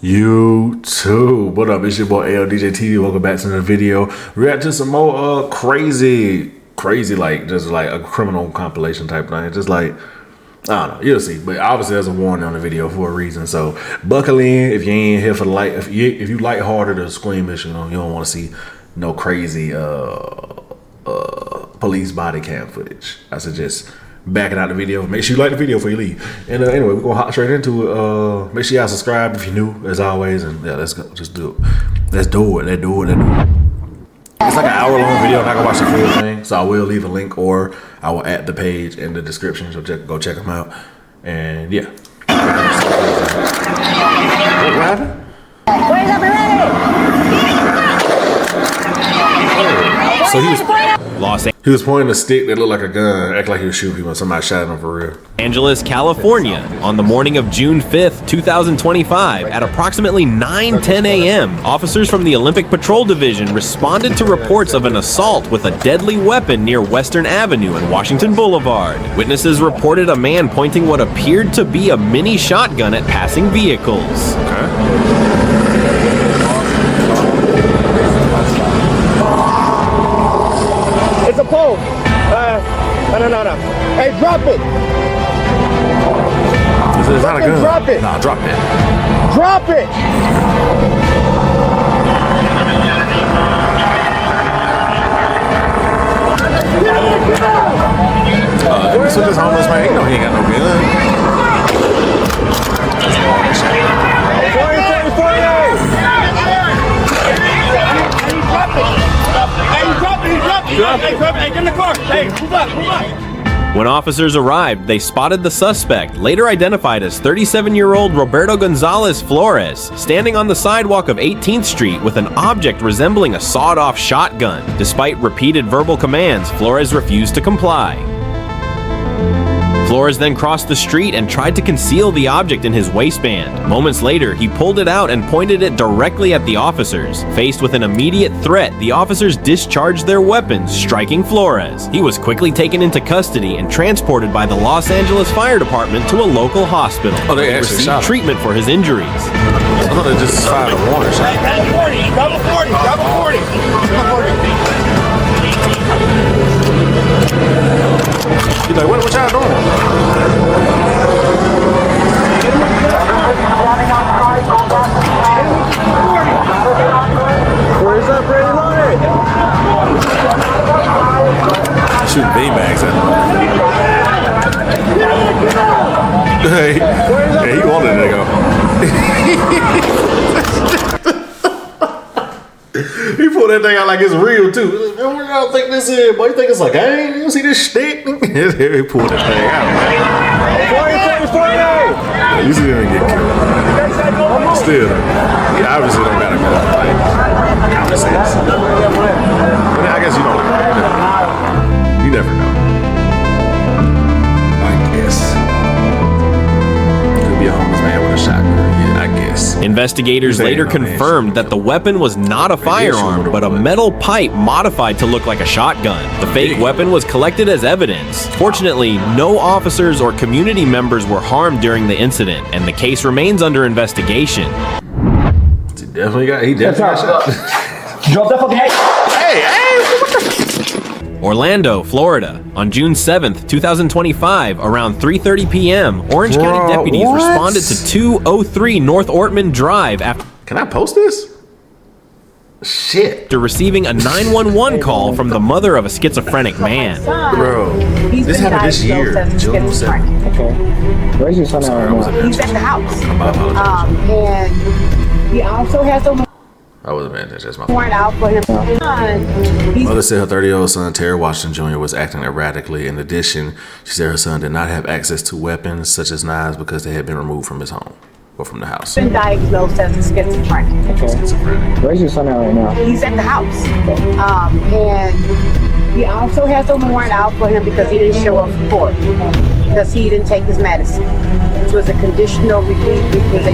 YouTube. What up? It's your boy NGL. Welcome back to another video. React to some more crazy like just like a criminal compilation type thing. Just like I don't know, you'll see. But obviously there's a warning on the video for a reason. So buckle in if you ain't here for the light. If you lighthearted or squeamish, you know, you don't want to see no crazy police body cam footage. I suggest backing out the video. Make sure you like the video before you leave. And anyway, we're gonna hop straight into it. Make sure y'all subscribe if you're new, as always. And yeah, let's go. Just do it. Let's do it. It's like an hour-long video. I'm not gonna watch the full thing, so I will leave a link, or I will add the page in the description. So go check them out. And yeah. What happened? Where's up So he was pointing a stick that looked like a gun, act like he was shooting people, and somebody shot him for real. Angeles, California, on the morning of June 5th, 2025, at approximately 9:10 a.m., officers from the Olympic Patrol Division responded to reports of an assault with a deadly weapon near Western Avenue and Washington Boulevard. Witnesses reported a man pointing what appeared to be a mini shotgun at passing vehicles. It's a pole. No. Hey, drop it. It's not a gun. Drop it. Nah, drop it. Drop it. So this homeless man, you know he ain't got no gun. When officers arrived, they spotted the suspect, later identified as 37-year-old Roberto Gonzalez Flores, standing on the sidewalk of 18th Street with an object resembling a sawed-off shotgun. Despite repeated verbal commands, Flores refused to comply. Flores then crossed the street and tried to conceal the object in his waistband. Moments later, he pulled it out and pointed it directly at the officers. Faced with an immediate threat, the officers discharged their weapons, striking Flores. He was quickly taken into custody and transported by the Los Angeles Fire Department to a local hospital. Oh, they actually received treatment for his injuries. I thought they just fired a warning shot. Double 40. He's like, what y'all doing? Where's up, ready loaded? Shooting beanbags at him. Hey, he wanted to go. He pulled that thing out like it's real too. What y'all think this is? Boy, you think it's a game? You see this stick? He pulled that thing out. 40. You see him get killed. Still, he obviously don't got a gun. Like, common sense. But I guess you don't. You never know. I guess. Could be a homeless man with a shotgun. Yeah, I guess. Investigators later confirmed that the weapon was not a firearm, but a metal pipe modified to look like a shotgun. The fake weapon was collected as evidence. Fortunately, no officers or community members were harmed during the incident, and the case remains under investigation. He definitely got shot. Drop that fucking head. Hey, what the? Orlando, Florida, on June 7th, 2025, around 3:30 p.m., Orange County deputies responded to 203 North Ortman Drive after Can I post this? Shit. receiving a 911 call from the mother of a schizophrenic man. Bro, this happened this year, June 7th. Okay. Where's your son at right now? He's at the house. My apologies. And he also has a I wasn't paying attention. That's my warrant out for his son. Mother said her 30-year-old son, Terry Washington Jr., was acting erratically. In addition, she said her son did not have access to weapons such as knives because they had been removed from his home or from the house. He's been diagnosed as a schizophrenic. Okay. Where's your son at right now? He's at the house. And he also has a warrant out for him because he didn't show up for court. Because he didn't take his medicine. Which was a conditional release. It was a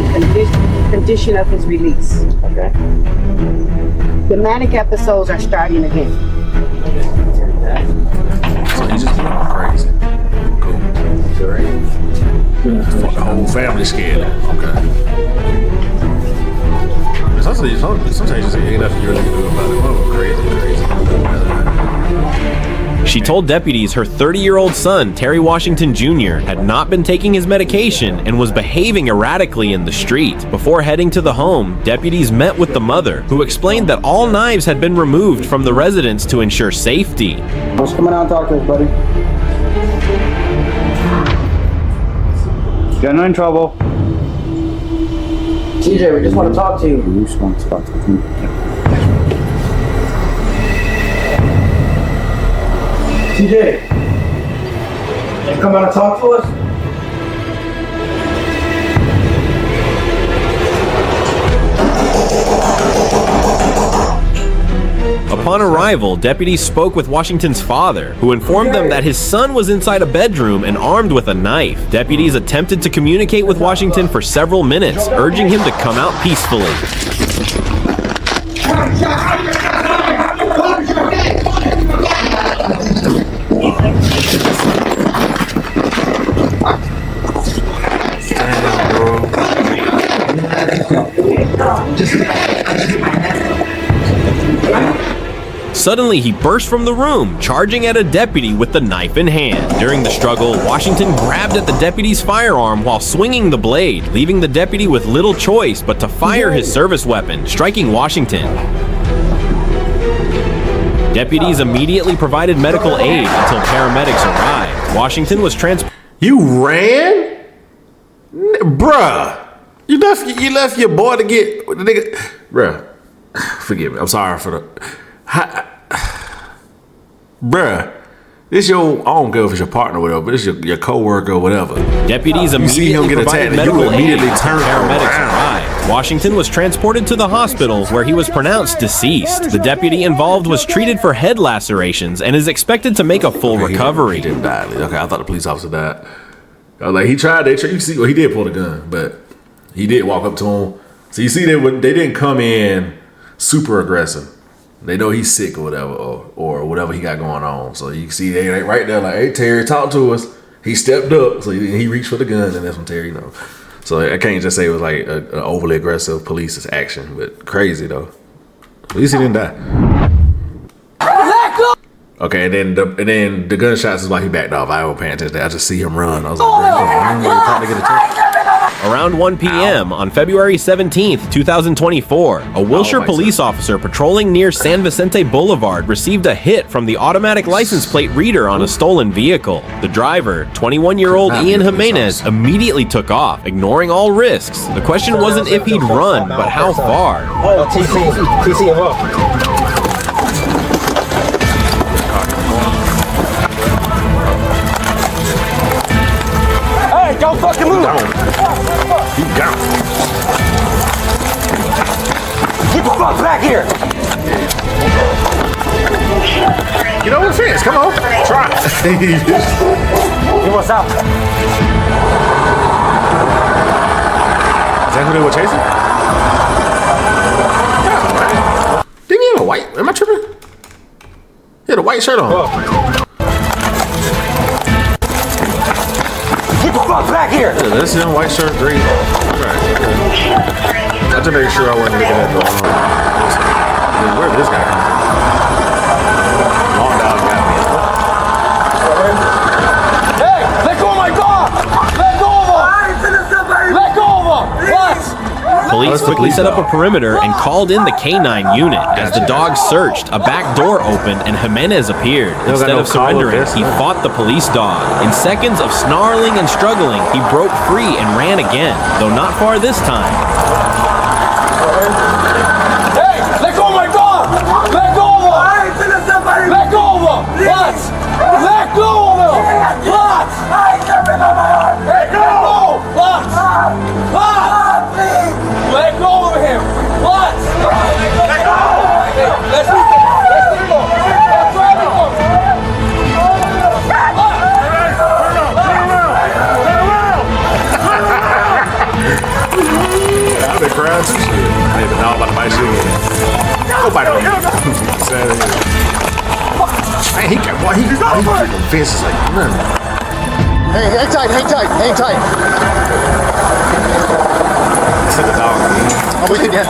condition of his release. Okay. The manic episodes are starting again. So he just went crazy. Cool. The whole family scared him. Okay. Sometimes you say ain't nothing you really can do about it. Oh, crazy. She told deputies her 30-year-old son, Terry Washington Jr., had not been taking his medication and was behaving erratically in the street. Before heading to the home, deputies met with the mother, who explained that all knives had been removed from the residence to ensure safety. Let's come out and talk to us, buddy. You're not in trouble. TJ, we just want to talk to you. We just want to talk to you. TJ, can you come out and talk to us? Upon arrival, deputies spoke with Washington's father, who informed them that his son was inside a bedroom and armed with a knife. Deputies attempted to communicate with Washington for several minutes, urging him to come out peacefully. Suddenly, he burst from the room, charging at a deputy with the knife in hand. During the struggle, Washington grabbed at the deputy's firearm while swinging the blade, leaving the deputy with little choice but to fire his service weapon, striking Washington. Deputies immediately provided medical aid until paramedics arrived. Washington was transported. You ran? Bruh. You left your boy to get the nigga. Bruh. Forgive me. I'm sorry for the. Bruh. This your, I don't care if it's your partner or whatever, but it's your co-worker or whatever. Deputies immediately provided medical aid until paramedics arrived. Washington was transported to the hospital where he was pronounced deceased. The deputy involved was treated for head lacerations and is expected to make a full recovery. He didn't die. Okay, I thought the police officer died. I was like, he tried. You see, well, he did pull the gun, but he did walk up to him. So you see, they didn't come in super aggressive. They know he's sick or whatever, or whatever he got going on. So you can see they ain't right there like, hey, Terry, talk to us. He stepped up, so he reached for the gun, and that's when Terry, So I can't just say it was like an overly aggressive police action, but crazy though. At least he didn't die. Okay, and then the gunshots is like he backed off. I wasn't paying attention. I just see him run. I was like, trying to get attention. Around 1 p.m. on February 17th, 2024, a Wilshire police officer patrolling near San Vicente Boulevard received a hit from the automatic license plate reader on a stolen vehicle. The driver, 21-year-old Ian Jimenez, immediately took off, ignoring all risks. The question wasn't if he'd run, but how far. Oh, TC him up. Hey, don't fucking move! Keep down. Get the fuck back here! Get over the fence. Come on. Try. He wants out. Is that who they were chasing? Yeah, didn't he have a white? Am I tripping? He had a white shirt on. Get the fuck back here! Yeah, that's him, white shirt, green. Right. I just made sure I wasn't looking at the where did this guy come from? Long dog got me. Hey, let go of my dog! Let go of him! Let go of him! What? Police quickly set up a perimeter and called in the K-9 unit. As the dogs searched, a back door opened and Jimenez appeared. Instead of surrendering, he fought the police dog. In seconds of snarling and struggling, he broke free and ran again, though not far this time. Hey, let go of my dog! Let go of him! Let go of him! What? Let go of him! What? Let go! What? What? Let go of him! What? Let go! Let's move him! Let's move him! Let's grab him! I've been crying too. I didn't know about my shit. Go back on me. Man, he got what? He fences like nothing. Hey, hang tight, hang tight, hang tight. It's like a dog. I'm with you, Dan.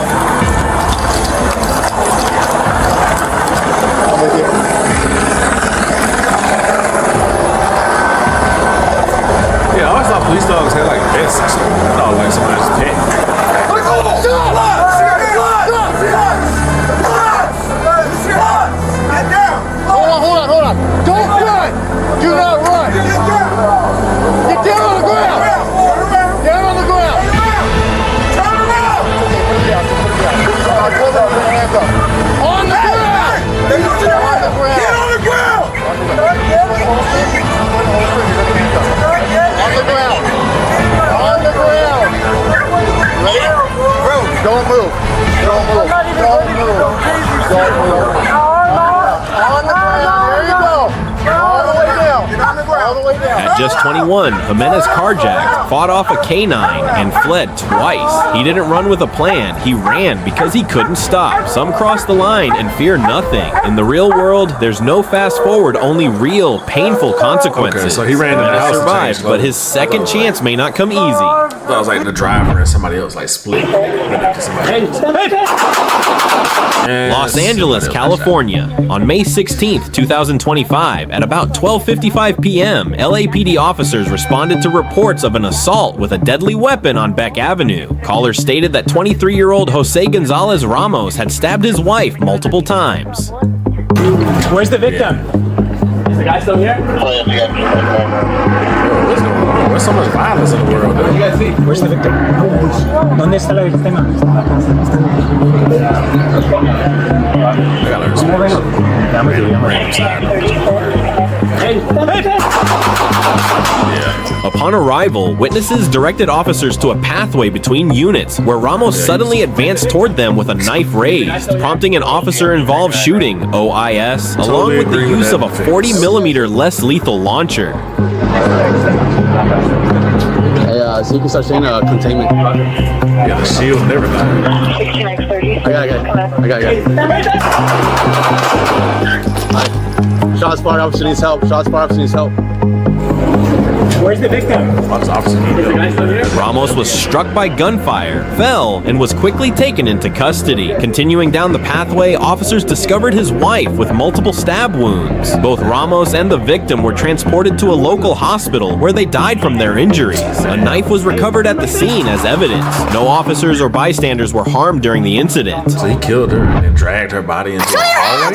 Don't move. Don't move. Don't move. Don't move. On the ground. There you go. All the way down. Get on the ground. All the way down. At just 21, Jimenez carjacked, fought off a canine, and fled twice. He didn't run with a plan. He ran because he couldn't stop. Some cross the line and fear nothing. In the real world, there's no fast forward, only real, painful consequences. Okay, so he ran in the Jimenez house and survived, changed but his second chance may not come easy. I was like the driver and somebody else like split. Los Angeles, California. On May 16th, 2025, at about 12:55 p.m., LAPD officers responded to reports of an assault with a deadly weapon on Beck Avenue. Callers stated that 23-year-old Jose Gonzalez Ramos had stabbed his wife multiple times. Where's the victim? Is the guy still here? There's so much violence in the world. What do you guys see? Where's the victim? ¿Dónde está la víctima? I gotta Upon arrival, witnesses directed officers to a pathway between units where Ramos suddenly advanced toward them with a knife raised, prompting an officer-involved shooting, OIS, along with the use of a 40mm less lethal launcher. Hey, so you can start saying containment. Yeah, the shield and everything. I got it. Alright. Shots fired, officer needs help. Shots fired, officer needs help. Where's the victim? Ramos was struck by gunfire, fell, and was quickly taken into custody. Continuing down the pathway, officers discovered his wife with multiple stab wounds. Both Ramos and the victim were transported to a local hospital where they died from their injuries. A knife was recovered at the scene as evidence. No officers or bystanders were harmed during the incident. So he killed her and dragged her body into the hallway.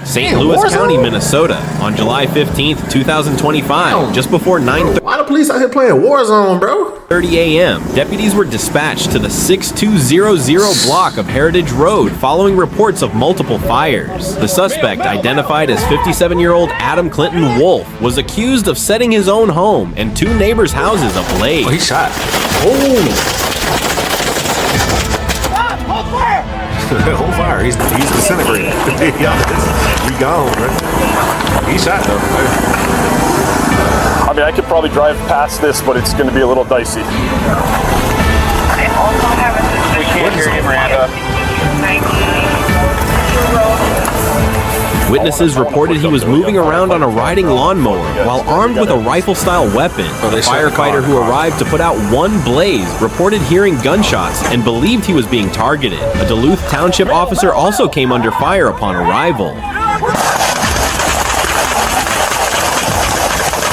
St. Louis County, Minnesota, on July 15th, 2025, just before 9:30 Why the police out here playing Warzone, bro? a.m., deputies were dispatched to the 6200 block of Heritage Road following reports of multiple fires. The suspect, identified as 57-year-old Adam Clinton Wolf, was accused of setting his own home and two neighbors' houses ablaze. Oh, he shot. Oh! Hold fire. He's disintegrated. He gone, bro. He shot though. I mean, I could probably drive past this, but it's going to be a little dicey. We can't hear you, Miranda. Witnesses reported he was moving around on a riding lawnmower while armed with a rifle-style weapon. The firefighter who arrived to put out one blaze reported hearing gunshots and believed he was being targeted. A Duluth Township officer also came under fire upon arrival.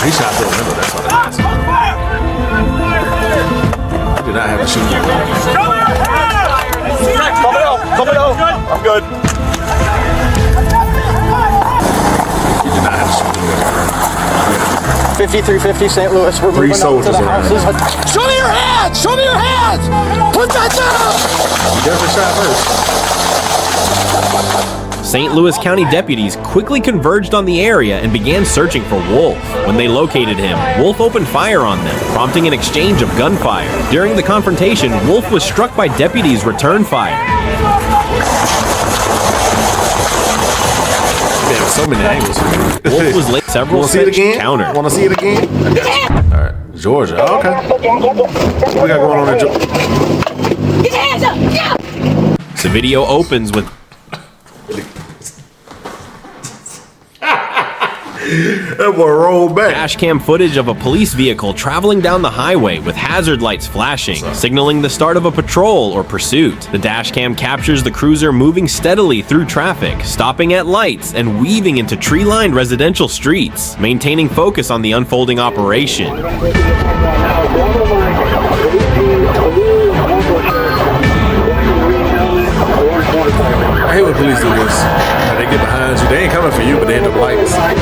He shot through a window, that's all that is. I did not have a shooting. Coming out. I'm good. 5350 St. Louis. We're moving up to the houses. Show me your hands! Show me your hands! Put that down! You definitely shot first. St. Louis County deputies quickly converged on the area and began searching for Wolf. When they located him, Wolf opened fire on them, prompting an exchange of gunfire. During the confrontation, Wolf was struck by deputies' return fire. So many angles. Wolf was late several counter. Want to see it again? All right, Georgia. Oh, okay. What we got going on in Georgia? Get your hands up! Yeah. The video opens with that boy rolled back. Dash cam footage of a police vehicle traveling down the highway with hazard lights flashing, signaling the start of a patrol or pursuit. The dash cam captures the cruiser moving steadily through traffic, stopping at lights and weaving into tree-lined residential streets, maintaining focus on the unfolding operation. I hate when police do this. They get behind you. They ain't coming for you, but they hit the lights. I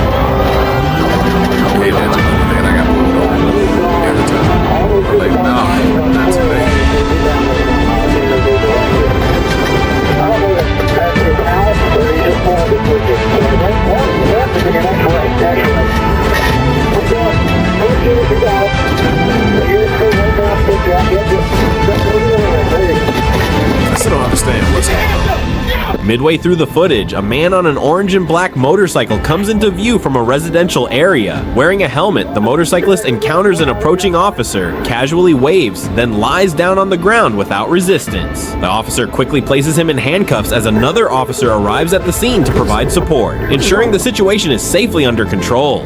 hate that too. And I got pulled over every time. I'm like, no, not today. Midway through the footage, a man on an orange and black motorcycle comes into view from a residential area. Wearing a helmet, the motorcyclist encounters an approaching officer, casually waves, then lies down on the ground without resistance. The officer quickly places him in handcuffs as another officer arrives at the scene to provide support, ensuring the situation is safely under control.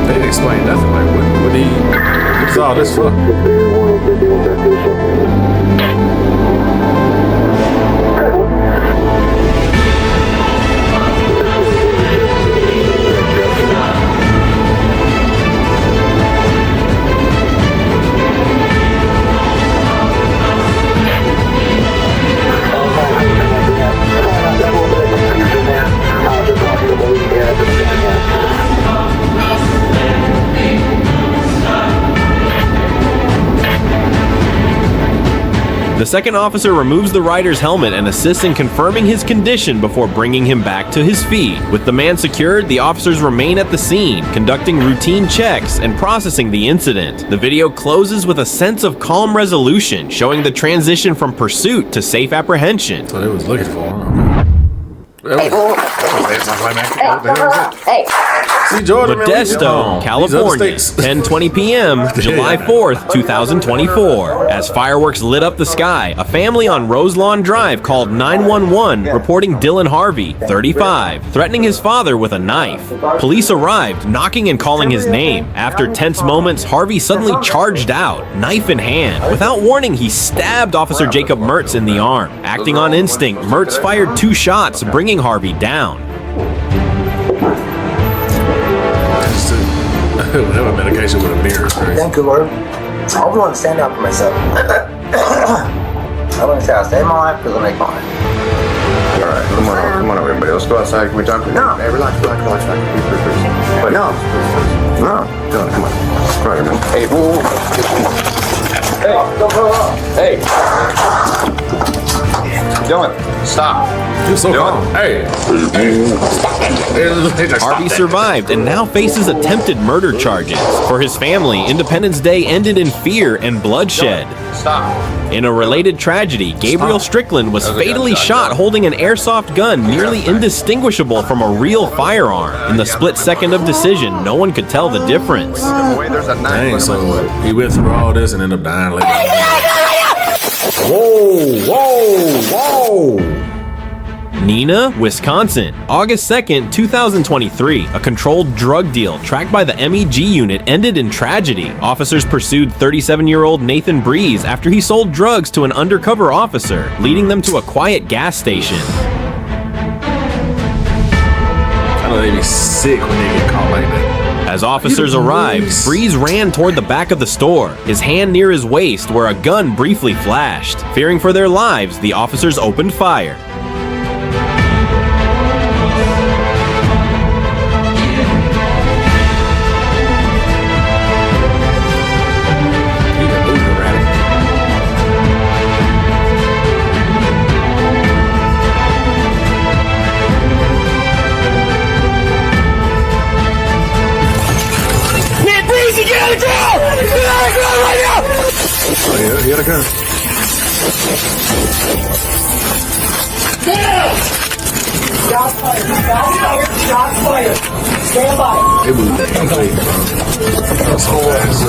They didn't explain nothing. Like, what's all this for? The second officer removes the rider's helmet and assists in confirming his condition before bringing him back to his feet. With the man secured, the officers remain at the scene, conducting routine checks and processing the incident. The video closes with a sense of calm resolution, showing the transition from pursuit to safe apprehension. That's what they was looking for. Hey. See, Jordan, Modesto, California, 10:20 p.m., July 4th, 2024. As fireworks lit up the sky, a family on Roselawn Drive called 911 reporting Dylan Harvey, 35, threatening his father with a knife. Police arrived, knocking and calling his name. After tense moments, Harvey suddenly charged out, knife in hand. Without warning, he stabbed Officer Jacob Mertz in the arm. Acting on instinct, Mertz fired 2 shots, bringing Harvey down. Whatever medication with a mirror. Thank you, Lord. I hope you want to stand up for myself. I want to say I'll save my life because I'll make mine. Alright, come on, everybody. Let's go outside. Can we talk? No. Hey, relax. But No. Dylan, come on. Right, man. Hey, whoa. Hey. Dylan, stop. You're so calm. Hey. Harvey survived and now faces attempted murder charges. For his family, Independence Day ended in fear and bloodshed. Stop. In a related tragedy, Gabriel Strickland was fatally shot holding an airsoft gun nearly indistinguishable from a real firearm. In the split second of decision, no one could tell the difference. Dang, so he went through all this and ended up dying later. Whoa! Neenah, Wisconsin, August 2nd, 2023. A controlled drug deal tracked by the MEG unit ended in tragedy. Officers pursued 37-year-old Nathan Breeze after he sold drugs to an undercover officer, leading them to a quiet gas station. I know they be sick when they get caught like that. As officers arrived, Breeze ran toward the back of the store, his hand near his waist where a gun briefly flashed. Fearing for their lives, the officers opened fire. He had a gun. Shots fired. Shots fired. Stand by. It was late, bro. That was so fast.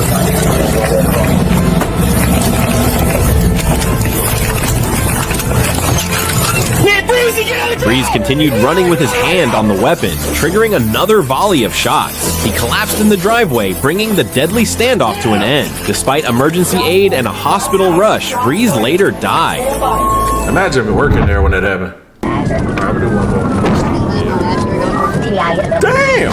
Breeze continued running with his hand on the weapon, triggering another volley of shots. He collapsed in the driveway, bringing the deadly standoff to an end. Despite emergency aid and a hospital rush, Breeze later died. Imagine me working there when that happened. I'm gonna do one more. Damn!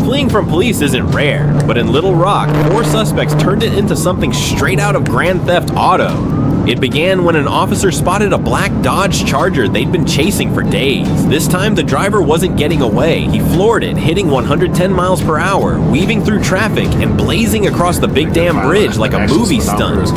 Fleeing from police isn't rare, but in Little Rock, 4 suspects turned it into something straight out of Grand Theft Auto. It began when an officer spotted a black Dodge Charger they'd been chasing for days. This time, the driver wasn't getting away. He floored it, hitting 110 miles per hour, weaving through traffic, and blazing across the Big Dam Bridge like a movie stunt.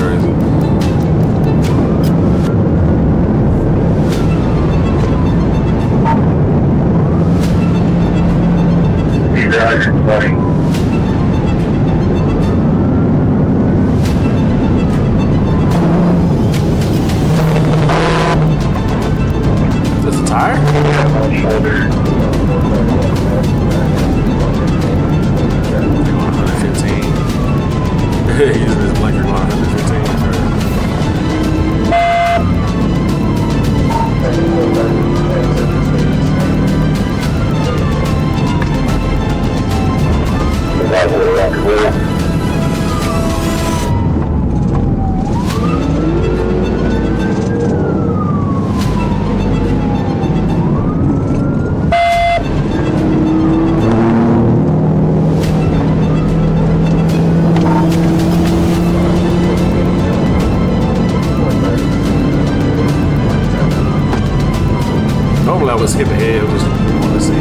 Normally I would skip ahead, just want to see,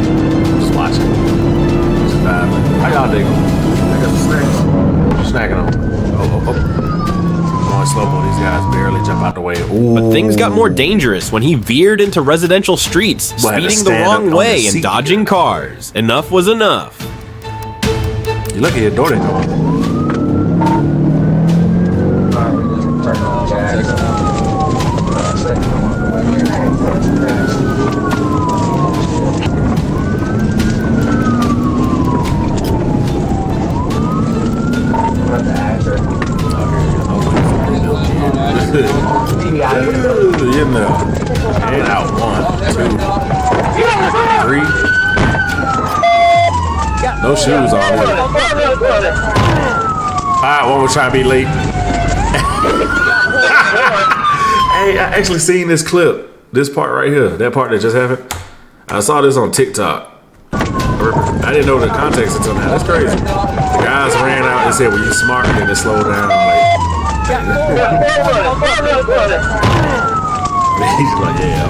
just watching, just vibing. How y'all dig 'em? I got some snacks. Snacking on. Oh. Going slow-mo, these guys barely jump out the way. Ooh. But things got more dangerous when he veered into residential streets, speeding the wrong way and dodging cars. Enough was enough. You look at your door, they go. In there. And out. 1, 2, 3. No shoes on. Alright, one more trying to be late. Hey, I actually seen this clip. This part right here. That part that just happened. I saw this on TikTok. I didn't know the context until now. That's crazy. The guys ran out and said, well, you smart, and then they slowed down. He's like, yeah.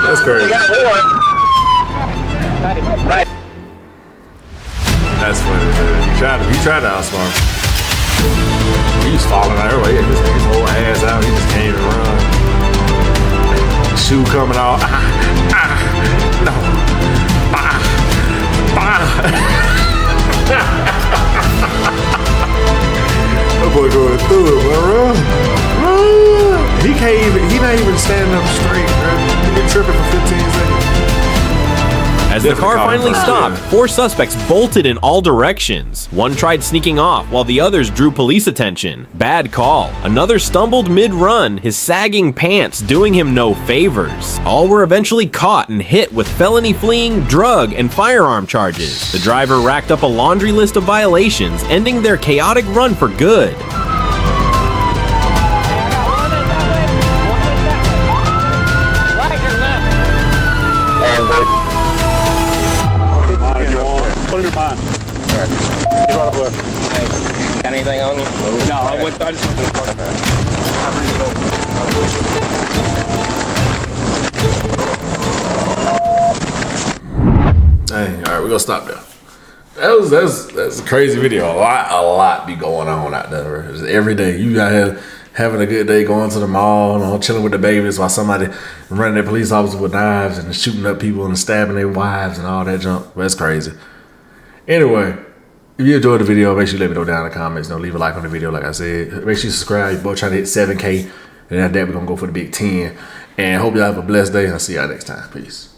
That's crazy. That's funny. He tried to outsmart. He was falling out everywhere. He had his whole ass out. He just can't even run. Shoe coming off. No. That boy going through it, bro. He not even standing up straight, bro. He been tripping for 15 seconds. As the car finally stopped, 4 suspects bolted in all directions. One tried sneaking off, while the others drew police attention. Bad call. Another stumbled mid-run, his sagging pants doing him no favors. All were eventually caught and hit with felony fleeing, drug, and firearm charges. The driver racked up a laundry list of violations, ending their chaotic run for good. Got anything on you? No, I just went to the park. Dang, all right, we're gonna stop there. That's a crazy video. A lot be going on out there. Just every day, you out here having a good day, going to the mall, you know, chilling with the babies, while somebody running their police officers with knives and shooting up people and stabbing their wives and all that junk. That's crazy. Anyway, if you enjoyed the video, make sure you let me know down in the comments. Don't leave a like on the video, like I said. Make sure you subscribe. You're both trying to hit 7K. And after that, we're going to go for the big 10. And hope y'all have a blessed day. And I'll see y'all next time. Peace.